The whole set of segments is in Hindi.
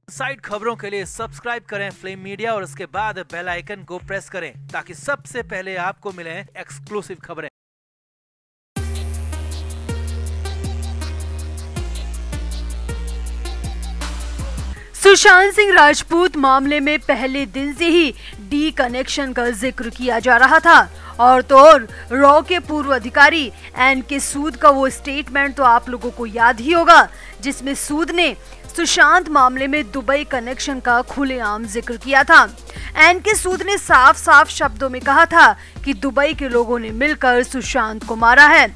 साइड खबरों के लिए सब्सक्राइब करें फ्लेम मीडिया और उसके बाद बेल आइकन को प्रेस करें ताकि सबसे पहले आपको मिले एक्सक्लूसिव खबरें। सुशांत सिंह राजपूत मामले में पहले दिन से ही डी कनेक्शन का जिक्र किया जा रहा था और तो और रॉ के पूर्व अधिकारी एनके सूद का वो स्टेटमेंट तो आप लोगों को याद ही होगा जिसमें सूद ने सुशांत मामले में दुबई कनेक्शन का खुलेआम जिक्र किया था। एनके सूद ने साफ साफ शब्दों में कहा था कि दुबई के लोगों ने मिलकर सुशांत को मारा है।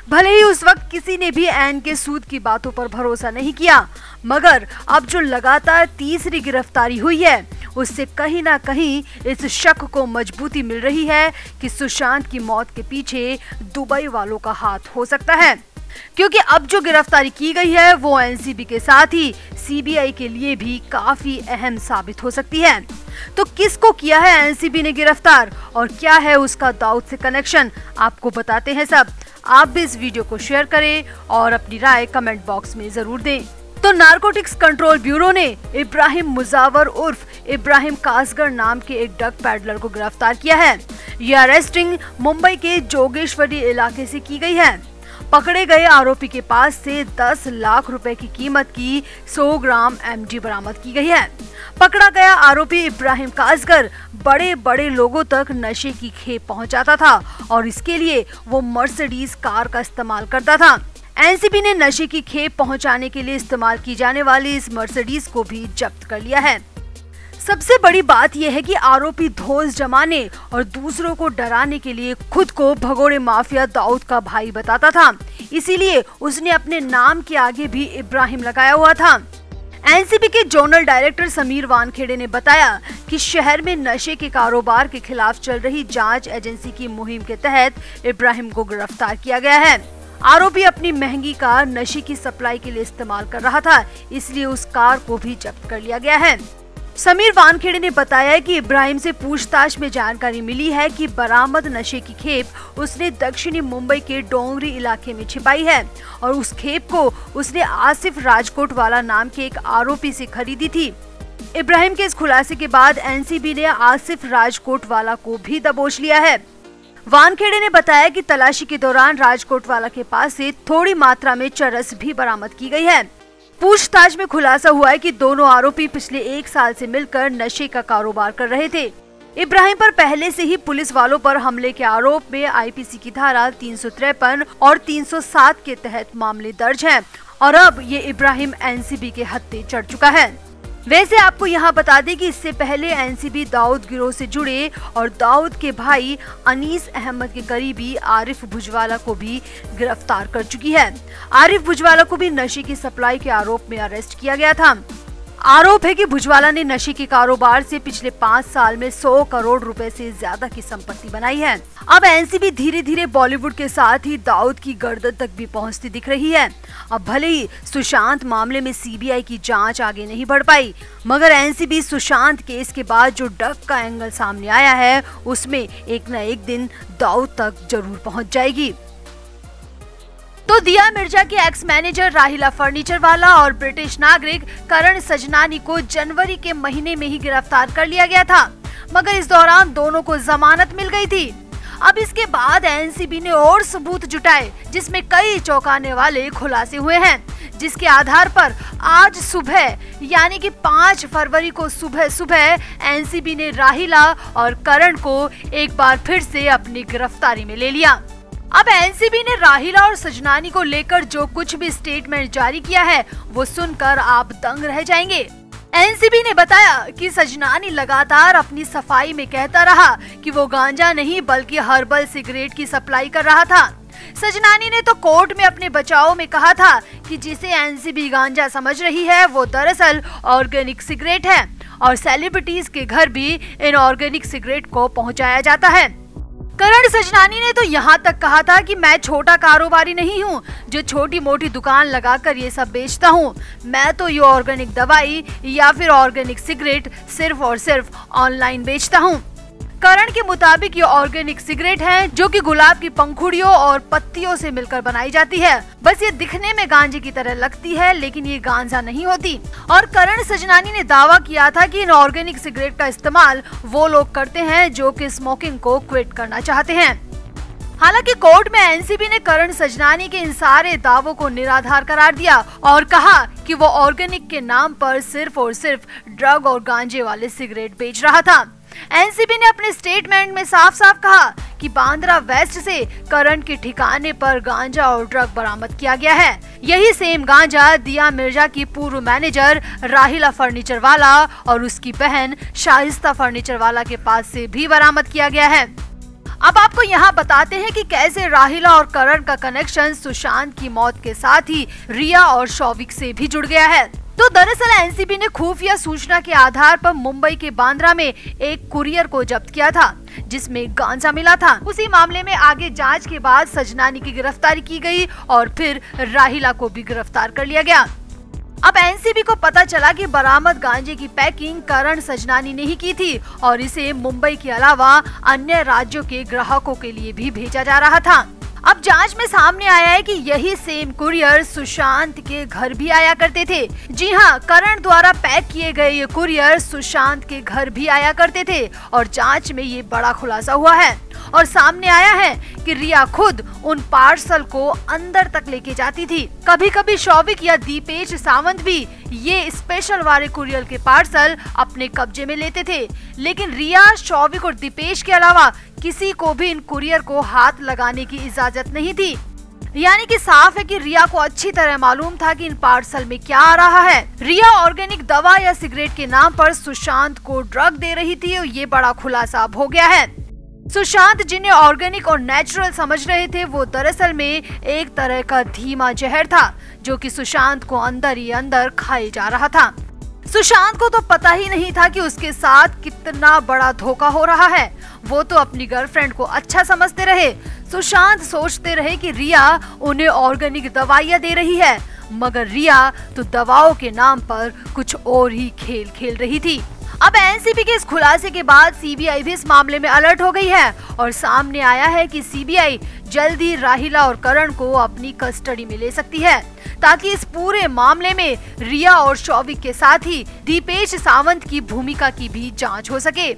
भले ही उस वक्त किसी ने भी एनके सूद की बातों पर भरोसा नहीं किया, मगर अब जो लगातार तीसरी गिरफ्तारी हुई है उससे कहीं ना कहीं इस शक को मजबूती मिल रही है कि सुशांत की मौत के पीछे दुबई वालों का हाथ हो सकता है, क्योंकि अब जो गिरफ्तारी की गई है वो एनसीबी के साथ ही सीबीआई के लिए भी काफी अहम साबित हो सकती है। तो किसको किया है एनसीबी ने गिरफ्तार और क्या है उसका दाऊद से कनेक्शन, आपको बताते हैं सब। आप भी इस वीडियो को शेयर करें और अपनी राय कमेंट बॉक्स में जरूर दें। तो नारकोटिक्स कंट्रोल ब्यूरो ने इब्राहिम मुजावर उर्फ इब्राहिम कासगर नाम के एक ड्रग पैडलर को गिरफ्तार किया है। यह अरेस्टिंग मुंबई के जोगेश्वरी इलाके से की गई है। पकड़े गए आरोपी के पास से 10 लाख रुपए की कीमत की 100 ग्राम एमडी बरामद की गई है। पकड़ा गया आरोपी इब्राहिम कासगर बड़े बड़े लोगों तक नशे की खेप पहुंचाता था और इसके लिए वो मर्सिडीज कार का इस्तेमाल करता था। एनसीबी ने नशे की खेप पहुंचाने के लिए इस्तेमाल की जाने वाली इस मर्सिडीज को भी जब्त कर लिया है। सबसे बड़ी बात यह है कि आरोपी धौंस जमाने और दूसरों को डराने के लिए खुद को भगोड़े माफिया दाऊद का भाई बताता था, इसीलिए उसने अपने नाम के आगे भी इब्राहिम लगाया हुआ था। एनसीबी के जोनल डायरेक्टर समीर वानखेड़े ने बताया कि शहर में नशे के कारोबार के खिलाफ चल रही जांच एजेंसी की मुहिम के तहत इब्राहिम को गिरफ्तार किया गया है। आरोपी अपनी महंगी कार नशे की सप्लाई के लिए इस्तेमाल कर रहा था, इसलिए उस कार को भी जब्त कर लिया गया है। समीर वानखेड़े ने बताया कि इब्राहिम से पूछताछ में जानकारी मिली है कि बरामद नशे की खेप उसने दक्षिणी मुंबई के डोंगरी इलाके में छिपाई है और उस खेप को उसने आसिफ राजकोट वाला नाम के एक आरोपी से खरीदी थी। इब्राहिम के इस खुलासे के बाद एनसीबी ने आसिफ राजकोट वाला को भी दबोच लिया है। वानखेड़े ने बताया कि तलाशी के दौरान राजकोट वाला के पास से थोड़ी मात्रा में चरस भी बरामद की गई है। पूछताछ में खुलासा हुआ है कि दोनों आरोपी पिछले 1 साल से मिलकर नशे का कारोबार कर रहे थे। इब्राहिम पर पहले से ही पुलिस वालों पर हमले के आरोप में आईपीसी की धारा 353 और 307 के तहत मामले दर्ज हैं और अब ये इब्राहिम एनसीबी के हत्थे चढ़ चुका है। वैसे आपको यहाँ बता दें कि इससे पहले एनसीबी दाऊद गिरोह से जुड़े और दाऊद के भाई अनीस अहमद के करीबी आरिफ भुजवाला को भी गिरफ्तार कर चुकी है। आरिफ भुजवाला को भी नशे की सप्लाई के आरोप में अरेस्ट किया गया था। आरोप है कि भुजवाला ने नशे के कारोबार से पिछले 5 साल में 100 करोड़ रुपए से ज्यादा की संपत्ति बनाई है। अब एनसीबी धीरे धीरे बॉलीवुड के साथ ही दाऊद की गर्दन तक भी पहुंचती दिख रही है। अब भले ही सुशांत मामले में सीबीआई की जांच आगे नहीं बढ़ पाई, मगर एनसीबी सुशांत केस के बाद जो ड्रग का एंगल सामने आया है उसमें एक न एक दिन दाऊद तक जरूर पहुँच जाएगी। तो दिया मिर्जा के एक्स मैनेजर राहिला फर्नीचर वाला और ब्रिटिश नागरिक करण सजनानी को जनवरी के महीने में ही गिरफ्तार कर लिया गया था, मगर इस दौरान दोनों को जमानत मिल गई थी। अब इसके बाद एनसीबी ने और सबूत जुटाए जिसमें कई चौंकाने वाले खुलासे हुए हैं, जिसके आधार पर आज सुबह यानी कि 5 फरवरी को सुबह एनसीबी ने राहिला और करण को एक बार फिर से अपनी गिरफ्तारी में ले लिया। अब एनसीबी ने राहिला और सजनानी को लेकर जो कुछ भी स्टेटमेंट जारी किया है वो सुनकर आप दंग रह जाएंगे। एनसीबी ने बताया कि सजनानी लगातार अपनी सफाई में कहता रहा कि वो गांजा नहीं बल्कि हर्बल सिगरेट की सप्लाई कर रहा था। सजनानी ने तो कोर्ट में अपने बचाव में कहा था कि जिसे एनसीबी गांजा समझ रही है वो दरअसल ऑर्गेनिक सिगरेट है और सेलिब्रिटीज के घर भी इन ऑर्गेनिक सिगरेट को पहुंचाया जाता है। करण सजनानी ने तो यहाँ तक कहा था कि मैं छोटा कारोबारी नहीं हूँ जो छोटी मोटी दुकान लगाकर ये सब बेचता हूँ, मैं तो ये ऑर्गेनिक दवाई या फिर ऑर्गेनिक सिगरेट सिर्फ और सिर्फ ऑनलाइन बेचता हूँ। करण के मुताबिक ये ऑर्गेनिक सिगरेट है जो कि गुलाब की पंखुड़ियों और पत्तियों से मिलकर बनाई जाती है। बस ये दिखने में गांजे की तरह लगती है लेकिन ये गांजा नहीं होती। और करण सजनानी ने दावा किया था कि इन ऑर्गेनिक सिगरेट का इस्तेमाल वो लोग करते हैं जो कि स्मोकिंग को क्विट करना चाहते हैं। हालांकि कोर्ट में एनसीबी ने करण सजनानी के इन सारे दावों को निराधार करार दिया और कहा कि वो ऑर्गेनिक के नाम पर सिर्फ और सिर्फ ड्रग और गांजे वाले सिगरेट बेच रहा था। एनसीबी ने अपने स्टेटमेंट में साफ साफ कहा कि बांद्रा वेस्ट से करण के ठिकाने पर गांजा और ड्रग बरामद किया गया है। यही सेम गांजा दिया मिर्जा की पूर्व मैनेजर राहिला फर्नीचर वाला और उसकी बहन शाइस्ता फर्नीचर वाला के पास से भी बरामद किया गया है। अब आपको यहाँ बताते हैं कि कैसे राहिला और करण का कनेक्शन सुशांत की मौत के साथ ही रिया और शौविक से भी जुड़ गया है। तो दरअसल एनसीबी ने खुफिया सूचना के आधार पर मुंबई के बांद्रा में एक कुरियर को जब्त किया था जिसमें गांजा मिला था। उसी मामले में आगे जांच के बाद सजनानी की गिरफ्तारी की गई और फिर राहिला को भी गिरफ्तार कर लिया गया। अब एनसीबी को पता चला कि बरामद गांजे की पैकिंग करण सजनानी ने ही की थी और इसे मुंबई के अलावा अन्य राज्यों के ग्राहकों के लिए भी भेजा जा रहा था। अब जांच में सामने आया है कि यही सेम कुरियर सुशांत के घर भी आया करते थे। जी हां, करण द्वारा पैक किए गए ये कुरियर सुशांत के घर भी आया करते थे और जांच में ये बड़ा खुलासा हुआ है और सामने आया है कि रिया खुद उन पार्सल को अंदर तक लेके जाती थी। कभी कभी शौविक या दीपेश सावंत भी ये स्पेशल वाले कुरियर के पार्सल अपने कब्जे में लेते थे, लेकिन रिया, शौविक और दीपेश के अलावा किसी को भी इन कुरियर को हाथ लगाने की इजाजत नहीं थी। यानी कि साफ है कि रिया को अच्छी तरह मालूम था कि इन पार्सल में क्या आ रहा है। रिया ऑर्गेनिक दवा या सिगरेट के नाम पर सुशांत को ड्रग दे रही थी और ये बड़ा खुलासा अब हो गया है। सुशांत जिन्हें ऑर्गेनिक और नेचुरल समझ रहे थे वो दरअसल में एक तरह का धीमा जहर था जो कि सुशांत को अंदर ही अंदर खाए जा रहा था। सुशांत को तो पता ही नहीं था कि उसके साथ कितना बड़ा धोखा हो रहा है। वो तो अपनी गर्लफ्रेंड को अच्छा समझते रहे। सुशांत सोचते रहे कि रिया उन्हें ऑर्गेनिक दवाइयाँ दे रही है, मगर रिया तो दवाओं के नाम पर कुछ और ही खेल खेल रही थी। अब एनसीबी के इस खुलासे के बाद सीबीआई भी इस मामले में अलर्ट हो गई है और सामने आया है कि सीबीआई जल्दी राहिला और करण को अपनी कस्टडी में ले सकती है ताकि इस पूरे मामले में रिया और शौविक के साथ ही दीपेश सावंत की भूमिका की भी जांच हो सके।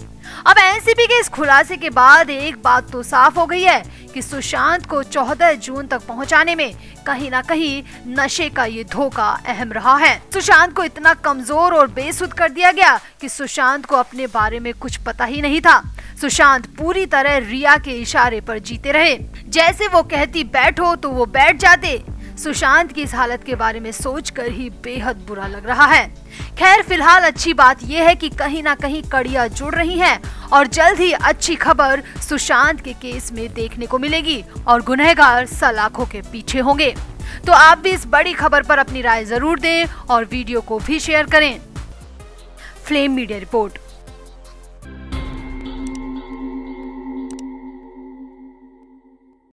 अब एनसीबी के इस खुलासे के बाद एक बात तो साफ हो गई है कि सुशांत को 14 जून तक पहुंचाने में कहीं ना कहीं नशे का ये धोखा अहम रहा है। सुशांत को इतना कमजोर और बेसुध कर दिया गया कि सुशांत को अपने बारे में कुछ पता ही नहीं था। सुशांत पूरी तरह रिया के इशारे पर जीते रहे। जैसे वो कहती बैठो तो वो बैठ जाते। सुशांत की इस हालत के बारे में सोचकर ही बेहद बुरा लग रहा है। खैर, फिलहाल अच्छी बात यह है कि कहीं ना कहीं कड़ियां जुड़ रही हैं और जल्द ही अच्छी खबर सुशांत के केस में देखने को मिलेगी और गुनहगार सलाखों के पीछे होंगे। तो आप भी इस बड़ी खबर पर अपनी राय जरूर दें और वीडियो को भी शेयर करें। Flame media report.